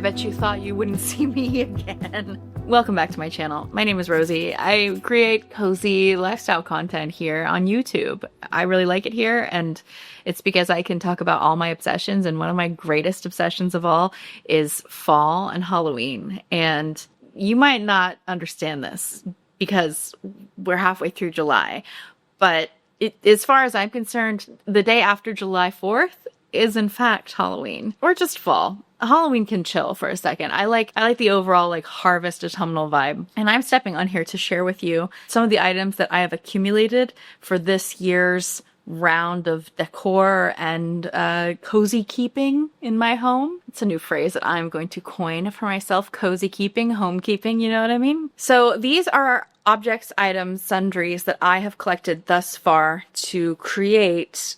bet you thought you wouldn't see me again. Welcome back to my channel. My name is Rosie. I create cozy lifestyle content here on YouTube. I really like it here, and it's because I can talk about all my obsessions, and one of my greatest obsessions of all is fall and Halloween. And you might not understand this because we're halfway through July, but as far as I'm concerned, the day after July 4th is in fact Halloween, or just fall. Halloween can chill for a second. I like the overall like harvest autumnal vibe. And I'm stepping on here to share with you some of the items that I have accumulated for this year's round of decor and cozy keeping in my home. It's a new phrase that I'm going to coin for myself: cozy keeping, home keeping, you know what I mean? So these are objects, items, sundries that I have collected thus far to create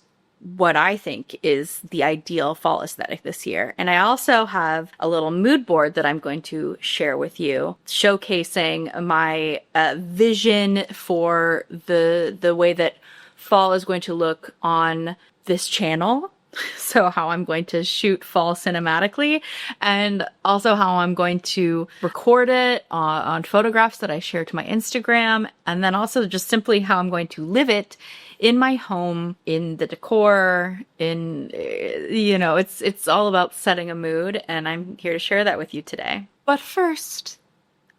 what I think is the ideal fall aesthetic this year. And I also have a little mood board that I'm going to share with you, showcasing my vision for the way that fall is going to look on this channel. So how I'm going to shoot fall cinematically, and also how I'm going to record it on photographs that I share to my Instagram, and then also just simply how I'm going to live it in my home, in the decor, it's all about setting a mood, and I'm here to share that with you today. But first,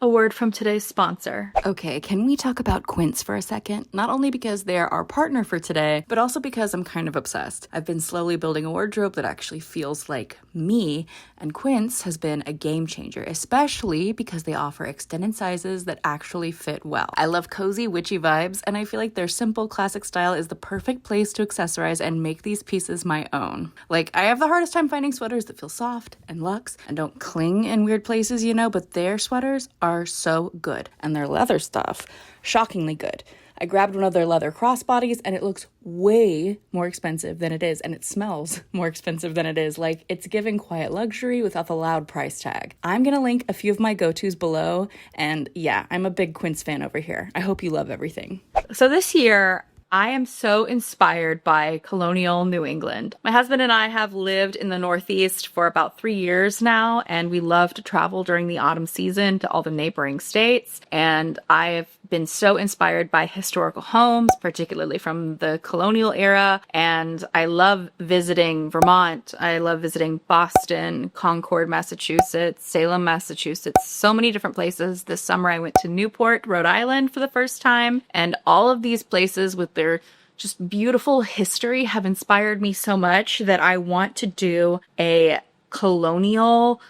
a word from today's sponsor. Okay, can we talk about QUINCE for a second? Not only because they're our partner for today, but also because I'm kind of obsessed. I've been slowly building a wardrobe that actually feels like me, and QUINCE has been a game changer, especially because they offer extended sizes that actually fit well. I love cozy, witchy vibes, and I feel like their simple, classic style is the perfect place to accessorize and make these pieces my own. Like, I have the hardest time finding sweaters that feel soft and luxe and don't cling in weird places, but their sweaters are so good, and their leather stuff, shockingly good. I grabbed one of their leather crossbodies, and it looks way more expensive than it is, and it smells more expensive than it is. Like, it's giving quiet luxury without the loud price tag. I'm gonna link a few of my go-tos below, and yeah, I'm a big QUINCE fan over here. I hope you love everything. So this year, I am so inspired by colonial New England. My husband and I have lived in the Northeast for about 3 years now, and we love to travel during the autumn season to all the neighboring states. And I've been so inspired by historical homes, particularly from the colonial era. And I love visiting Vermont. I love visiting Boston, Concord, Massachusetts, Salem, Massachusetts, so many different places. This summer I went to Newport, Rhode Island for the first time. And all of these places with their just beautiful history have inspired me so much that I want to do a colonial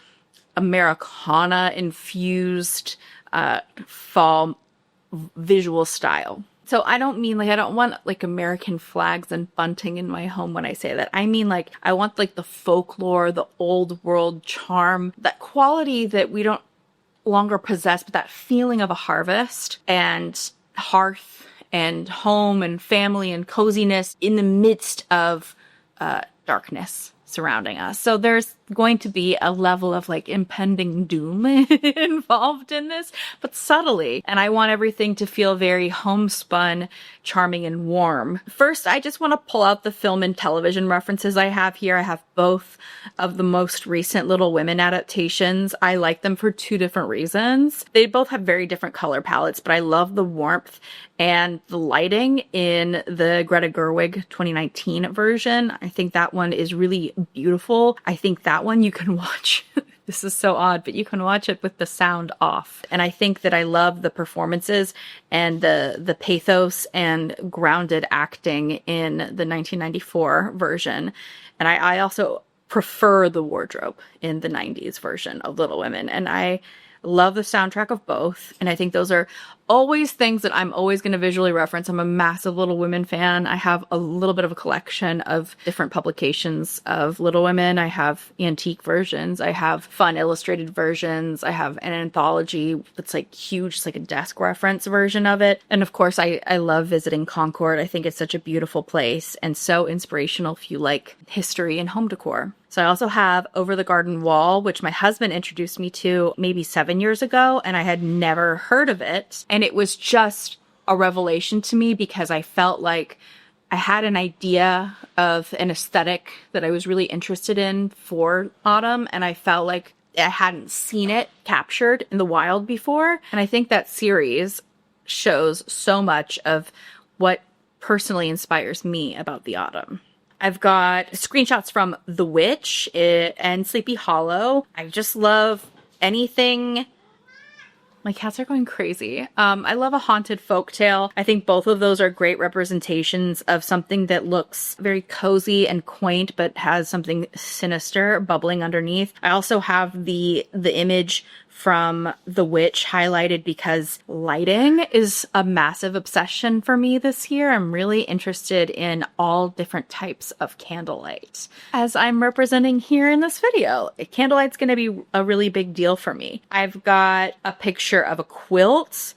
Americana infused fall visual style. So I don't mean I don't want American flags and bunting in my home when I say that. I mean I want the folklore, the old world charm, that quality that we don't longer possess, but that feeling of a harvest and hearth and home and family and coziness in the midst of darkness surrounding us. So there's going to be a level of impending doom involved in this, but subtly. And I want everything to feel very homespun, charming, and warm. First, I just want to pull out the film and television references I have here. I have both of the most recent Little Women adaptations. I like them for two different reasons. They both have very different color palettes, but I love the warmth and the lighting in the Greta Gerwig 2019 version. I think that one is really beautiful. I think that one you can watch. This is so odd, but you can watch it with the sound off. And I think that I love the performances and the pathos and grounded acting in the 1994 version. And I also prefer the wardrobe in the 90s version of Little Women. And I love the soundtrack of both. And I think those are always things that I'm always going to visually reference. I'm a massive Little Women fan. I have a little bit of a collection of different publications of Little Women. I have antique versions. I have fun illustrated versions. I have an anthology that's huge. It's a desk reference version of it. And of course, I love visiting Concord. I think it's such a beautiful place and so inspirational if you like history and home decor. So I also have Over the Garden Wall, which my husband introduced me to maybe 7 years ago, and I had never heard of it. And it was just a revelation to me because I felt like I had an idea of an aesthetic that I was really interested in for autumn, and I felt like I hadn't seen it captured in the wild before. And I think that series shows so much of what personally inspires me about the autumn. I've got screenshots from VVitch and Sleepy Hollow. I just love anything. My cats are going crazy. I love a haunted folktale. I think both of those are great representations of something that looks very cozy and quaint, but has something sinister bubbling underneath. I also have the image from The Witch highlighted because lighting is a massive obsession for me this year. I'm really interested in all different types of candlelight. As I'm representing here in this video, candlelight's going to be a really big deal for me. I've got a picture of a quilt.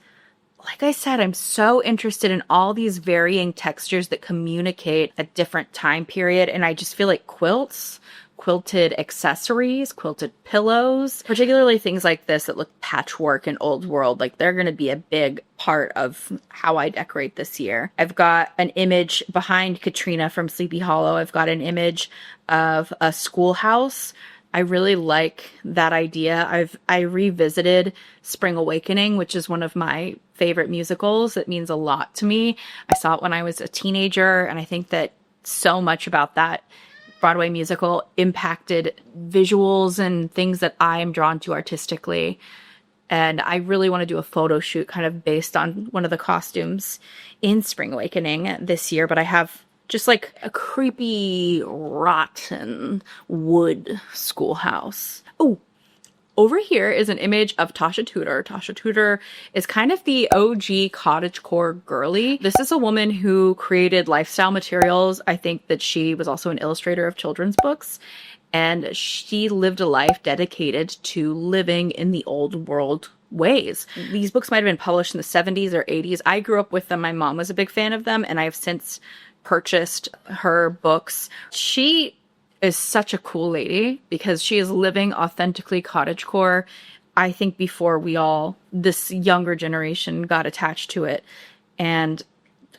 Like I said, I'm so interested in all these varying textures that communicate a different time period, and I just feel like quilts, quilted accessories, quilted pillows, particularly things like this that look patchwork and old world, like they're going to be a big part of how I decorate this year. I've got an image behind Katrina from Sleepy Hollow. I've got an image of a schoolhouse. I really like that idea. I revisited Spring Awakening, which is one of my favorite musicals. It means a lot to me. I saw it when I was a teenager, and I think that so much about that Broadway musical impacted visuals and things that I am drawn to artistically. And I really want to do a photo shoot kind of based on one of the costumes in Spring Awakening this year. But I have just like a creepy, rotten wood schoolhouse. Oh, over here is an image of Tasha Tudor. Tasha Tudor is kind of the OG cottagecore girly. This is a woman who created lifestyle materials. I think that she was also an illustrator of children's books, and she lived a life dedicated to living in the old world ways. These books might have been published in the 70s or 80s. I grew up with them. My mom was a big fan of them, and I have since purchased her books. She is such a cool lady because she is living authentically cottagecore. I think before this younger generation got attached to it. And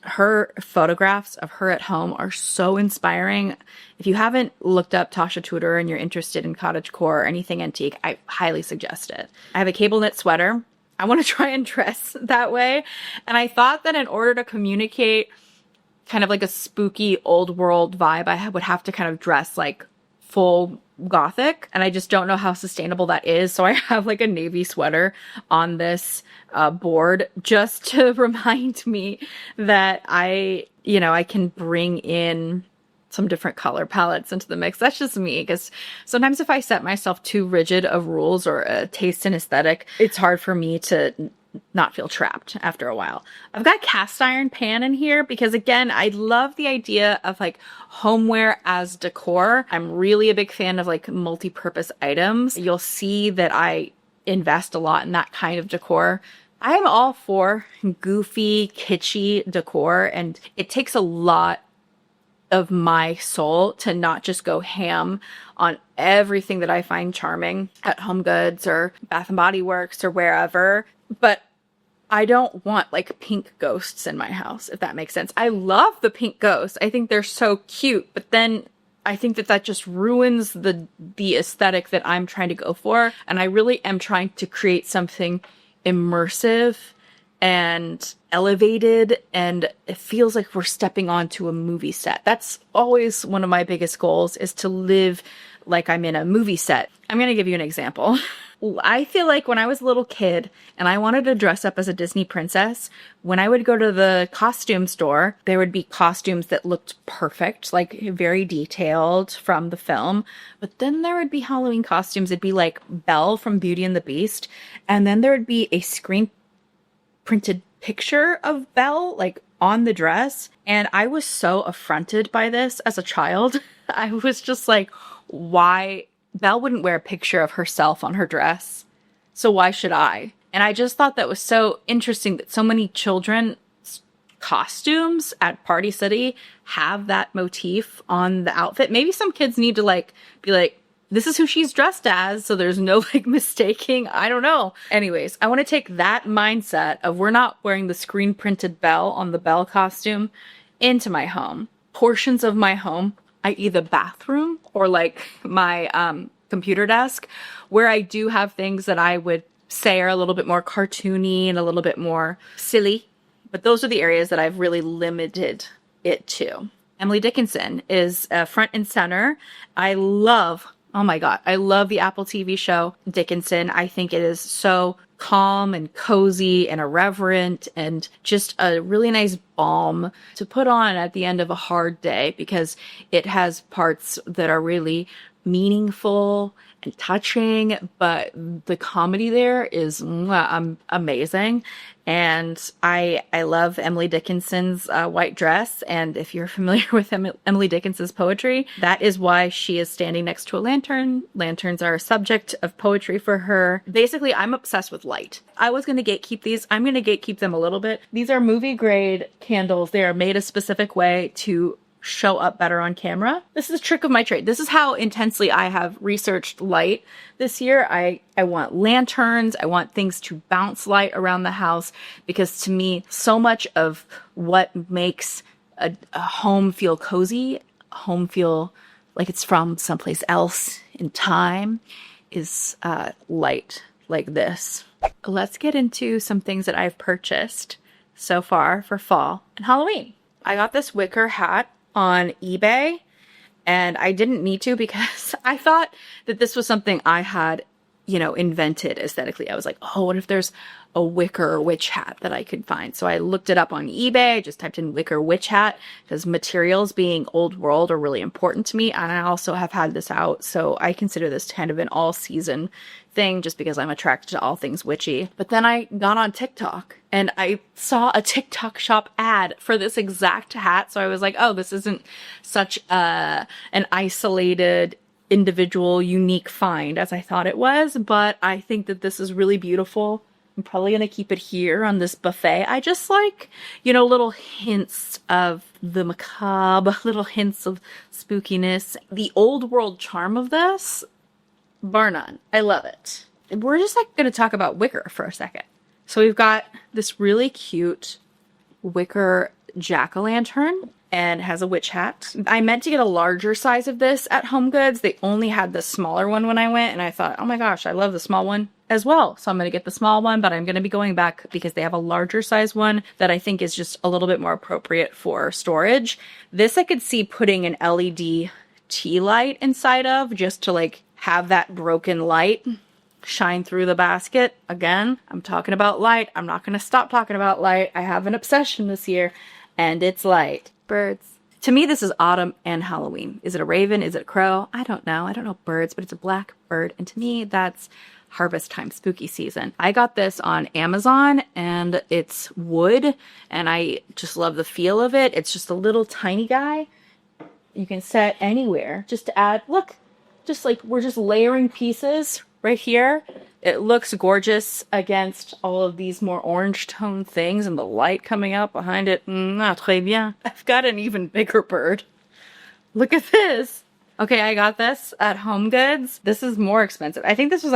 her photographs of her at home are so inspiring. If you haven't looked up Tasha Tudor and you're interested in cottagecore or anything antique, I highly suggest it. I have a cable knit sweater. I want to try and dress that way. And I thought that in order to communicate kind of like a spooky old world vibe, I would have to kind of dress like full gothic, and I just don't know how sustainable that is. So I have like a navy sweater on this board just to remind me that I can bring in some different color palettes into the mix. That's just me, because sometimes if I set myself too rigid of rules or a taste in aesthetic, it's hard for me to not feel trapped after a while. I've got a cast iron pan in here because, again, I love the idea of like homeware as decor. I'm really a big fan of like multi-purpose items. You'll see that I invest a lot in that kind of decor. I am all for goofy, kitschy decor, and it takes a lot of my soul to not just go ham on everything that I find charming at HomeGoods or Bath and Body Works or wherever. But I don't want like pink ghosts in my house, if that makes sense. I love the pink ghosts. I think they're so cute, but then I think that just ruins the aesthetic that I'm trying to go for. And I really am trying to create something immersive and elevated, and it feels like we're stepping onto a movie set. That's always one of my biggest goals, is to live like I'm in a movie set. I'm going to give you an example. I feel like when I was a little kid and I wanted to dress up as a Disney princess, when I would go to the costume store, there would be costumes that looked perfect, like very detailed from the film. But then there would be Halloween costumes. It'd be like Belle from Beauty and the Beast. And then there would be a screen printed picture of Belle, like on the dress. And I was so affronted by this as a child. I was just like, why? Belle wouldn't wear a picture of herself on her dress, so why should I? And I just thought that was so interesting that so many children's costumes at Party City have that motif on the outfit. Maybe some kids need to like be like, this is who she's dressed as, so there's no like mistaking. I don't know. Anyways, I want to take that mindset of we're not wearing the screen printed Belle on the Belle costume into my home. Portions of my home, i.e. the bathroom or like my computer desk, where I do have things that I would say are a little bit more cartoony and a little bit more silly. But those are the areas that I've really limited it to. Emily Dickinson is front and center. I love, oh my God, I love the Apple TV show Dickinson. I think it is so calm and cozy and irreverent and just a really nice balm to put on at the end of a hard day, because it has parts that are really meaningful and touching, but the comedy there is amazing. And I love Emily Dickinson's white dress. And if you're familiar with Emily Dickinson's poetry, that is why she is standing next to a lantern. Lanterns are a subject of poetry for her. Basically, I'm obsessed with light. I was going to gatekeep these. I'm going to gatekeep them a little bit. These are movie grade candles. They are made a specific way to show up better on camera. This is a trick of my trade. This is how intensely I have researched light this year. I want lanterns. I want things to bounce light around the house, because to me, so much of what makes a home feel cozy, a home feel like it's from someplace else in time, is light like this. Let's get into some things that I've purchased so far for fall and Halloween. I got this wicker hat on eBay, and I didn't need to, because I thought that this was something I had, invented aesthetically. I was like, oh, what if there's a wicker witch hat that I could find? So I looked it up on eBay. I just typed in wicker witch hat, because materials being old world are really important to me. And I also have had this out, so I consider this kind of an all season thing, just because I'm attracted to all things witchy. But then I got on TikTok and I saw a TikTok shop ad for this exact hat. So I was like, oh, this isn't such an isolated, individual, unique find as I thought it was. But I think that this is really beautiful. I'm probably going to keep it here on this buffet. I just like, little hints of the macabre, little hints of spookiness. The old world charm of this, bar none. I love it. We're just going to talk about wicker for a second. So we've got this really cute wicker jack-o'-lantern, and has a witch hat. I meant to get a larger size of this at HomeGoods. They only had the smaller one when I went, and I thought, oh my gosh, I love the small one as well. So I'm going to get the small one, but I'm going to be going back because they have a larger size one that I think is just a little bit more appropriate for storage. This I could see putting an LED tea light inside of, just to have that broken light shine through the basket. Again, I'm talking about light. I'm not going to stop talking about light. I have an obsession this year, and it's light. Birds. To me, this is autumn and Halloween. Is it a raven? Is it a crow? I don't know. I don't know birds, but it's a black bird. And to me, that's harvest time, spooky season. I got this on Amazon, and it's wood, and I just love the feel of it. It's just a little tiny guy. You can set anywhere just to add, look, we're just layering pieces right here. It looks gorgeous against all of these more orange tone things and the light coming out behind it. Très bien. I've got an even bigger bird. Look at this. Okay, I got this at HomeGoods. This is more expensive. I think this was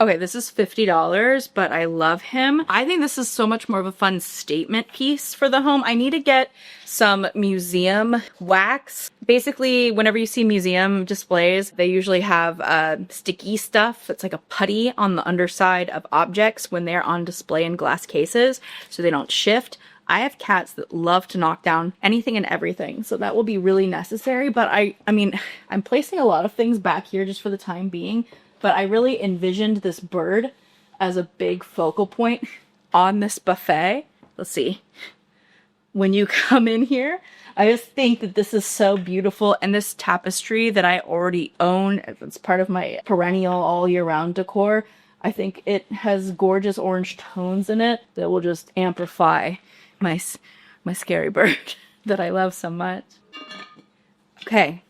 okay, this is $50, but I love him. I think this is so much more of a fun statement piece for the home. I need to get some museum wax. Basically, whenever you see museum displays, they usually have sticky stuff. It's like a putty on the underside of objects when they're on display in glass cases, so they don't shift. I have cats that love to knock down anything and everything, so that will be really necessary. But I mean, I'm placing a lot of things back here just for the time being. But I really envisioned this bird as a big focal point on this buffet. Let's see. When you come in here, I just think that this is so beautiful. And this tapestry that I already own, it's part of my perennial all year round decor. I think it has gorgeous orange tones in it that will just amplify my scary bird that I love so much. Okay.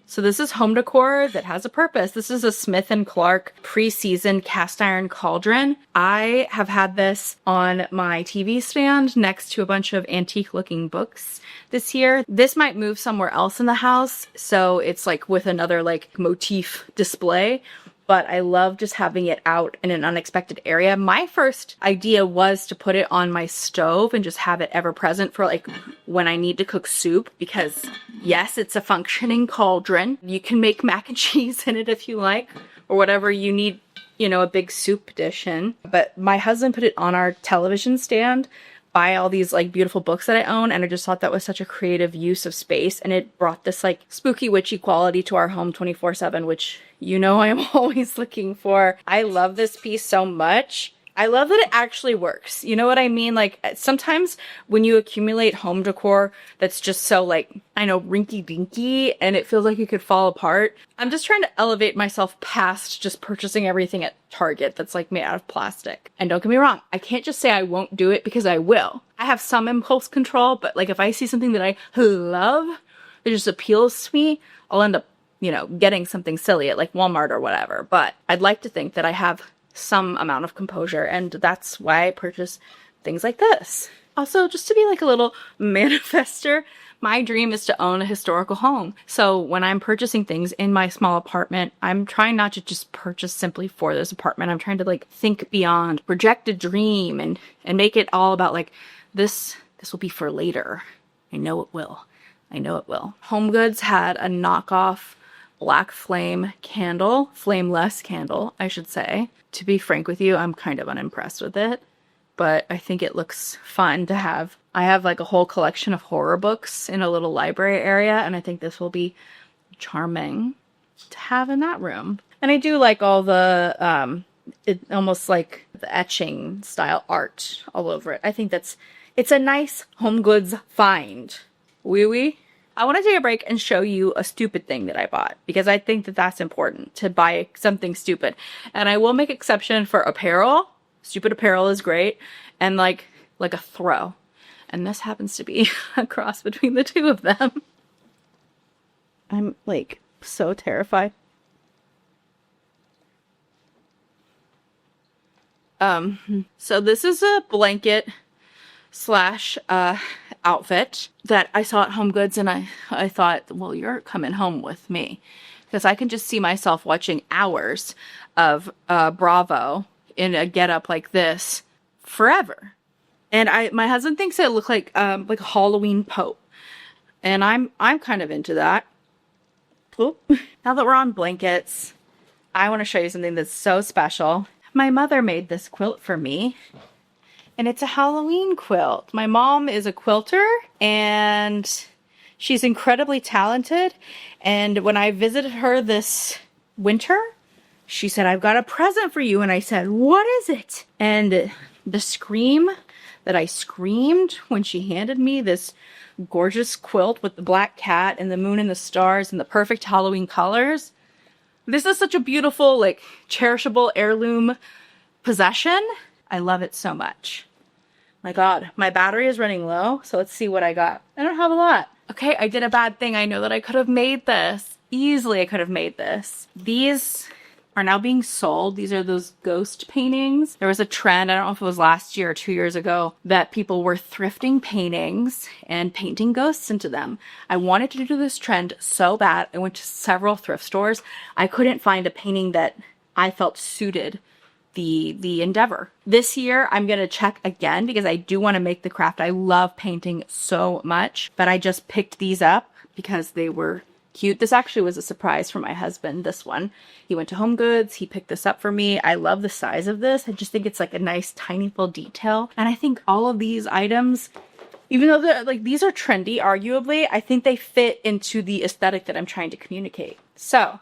So this is home decor that has a purpose. This is a Smith & Clark pre-seasoned cast iron cauldron. I have had this on my TV stand next to a bunch of antique looking books this year. This might move somewhere else in the house, so it's with another motif display. but I love just having it out in an unexpected area. My first idea was to put it on my stove and just have it ever present for like when I need to cook soup, because yes, it's a functioning cauldron. You can make mac and cheese in it if you like, or whatever you need, you know, a big soup dish in. But my husband put it on our television stand by all these like beautiful books that I own, and I just thought that was such a creative use of space, and it brought this like spooky witchy quality to our home 24/7, which you know I am always looking for. I love this piece so much. I love that it actually works. You know what I mean? Like sometimes when you accumulate home decor that's just so like, I know, rinky dinky and it feels like it could fall apart. I'm just trying to elevate myself past just purchasing everything at Target that's like made out of plastic. And don't get me wrong, I can't just say I won't do it, because I will. I have some impulse control, but like if I see something that I love, that just appeals to me, I'll end up, you know, getting something silly at like Walmart or whatever. But I'd like to think that I have some amount of composure, and that's why I purchase things like this. Also, just to be like a little manifester, my dream is to own a historical home. So when I'm purchasing things in my small apartment, I'm trying not to just purchase simply for this apartment. I'm trying to like think beyond, project a dream, and make it all about like this will be for later. I know it will. I know it will. Home Goods had a knockoff black flame candle, flameless candle, I should say. To be frank with you, I'm kind of unimpressed with it, but I think it looks fun to have. I have like a whole collection of horror books in a little library area, and I think this will be charming to have in that room. And I do like all the, almost like the etching style art all over it. I think it's a nice Home Goods find. Wee wee. I want to take a break and show you a stupid thing that I bought, because I think that that's important, to buy something stupid. And I will make exception for apparel. Stupid apparel is great. And like a throw. And this happens to be a cross between the two of them. I'm like so terrified. So this is a blanket slash outfit that I saw at Home Goods, and I thought, well, you're coming home with me, because I can just see myself watching hours of Bravo in a getup like this forever. And my husband thinks it looked like a Halloween Pope, and I'm kind of into that. Oop. Now that we're on blankets, I want to show you something that's so special. My mother made this quilt for me. And it's a Halloween quilt. My mom is a quilter, and she's incredibly talented. And when I visited her this winter, she said, I've got a present for you. And I said, what is it? And the scream that I screamed when she handed me this gorgeous quilt with the black cat and the moon and the stars and the perfect Halloween colors. This is such a beautiful, like, cherishable heirloom possession. I love it so much. My God, my battery is running low, so let's see what I got. I don't have a lot. Okay, I did a bad thing. I know that I could have made this. Easily I could have made this. These are now being sold. These are those ghost paintings. There was a trend, I don't know if it was last year or 2 years ago, that people were thrifting paintings and painting ghosts into them. I wanted to do this trend so bad. I went to several thrift stores. I couldn't find a painting that I felt suited the endeavor. This year, I'm going to check again, because I do want to make the craft. I love painting so much, but I just picked these up because they were cute. This actually was a surprise for my husband, this one. He went to Home Goods. He picked this up for me. I love the size of this. I just think it's like a nice tiny little detail. And I think all of these items, even though they're like, these are trendy, arguably, I think they fit into the aesthetic that I'm trying to communicate. So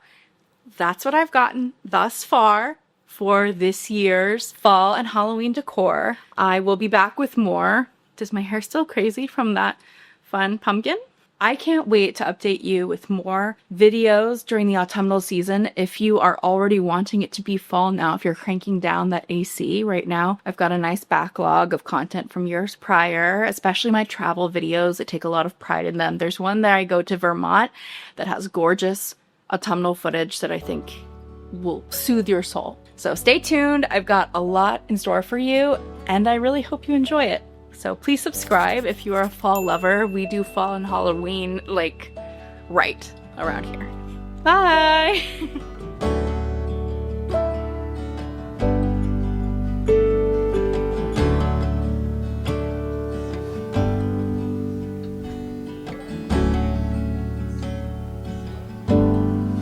that's what I've gotten thus far for this year's fall and Halloween decor. I will be back with more. Does my hair still crazy from that fun pumpkin? I can't wait to update you with more videos during the autumnal season. If you are already wanting it to be fall now, if you're cranking down that AC right now, I've got a nice backlog of content from years prior, especially my travel videos that take a lot of pride in them. There's one that I go to Vermont that has gorgeous autumnal footage that I think will soothe your soul. So stay tuned. I've got a lot in store for you, and I really hope you enjoy it. So please subscribe if you are a fall lover. We do fall and Halloween like right around here. Bye!